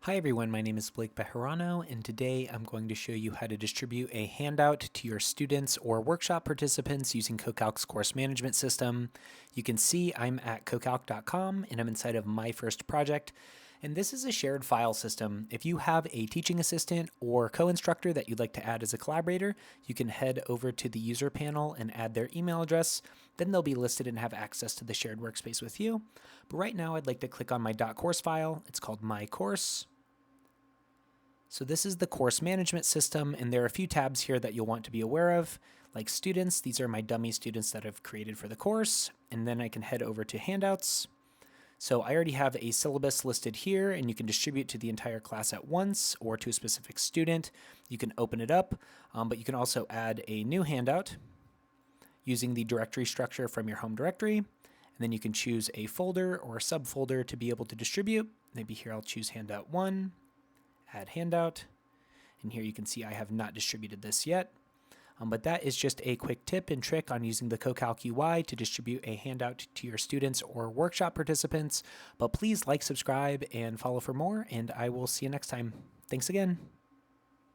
Hi everyone, my name is Blaec Bejarano, and today I'm going to show you how to distribute a handout to your students or workshop participants using CoCalc's course management system. You can see I'm at CoCalc.com and I'm inside of my first project. And this is a shared file system. If you have a teaching assistant or co-instructor that you'd like to add as a collaborator, you can head over to the user panel and add their email address. Then they'll be listed and have access to the shared workspace with you. But right now I'd like to click on my .course file. It's called My Course. So this is the course management system, and there are a few tabs here that you'll want to be aware of, like students. These are my dummy students that I've created for the course, and then I can head over to handouts. So I already have a syllabus listed here, and you can distribute to the entire class at once or to a specific student. You can open it up, but you can also add a new handout using the directory structure from your home directory. And then you can choose a folder or a subfolder to be able to distribute. Maybe here I'll choose handout 1, add handout. And here you can see I have not distributed this yet. But that is just a quick tip and trick on using the CoCalc UI to distribute a handout to your students or workshop participants. But please like, subscribe, and follow for more, and I will see you next time. Thanks again.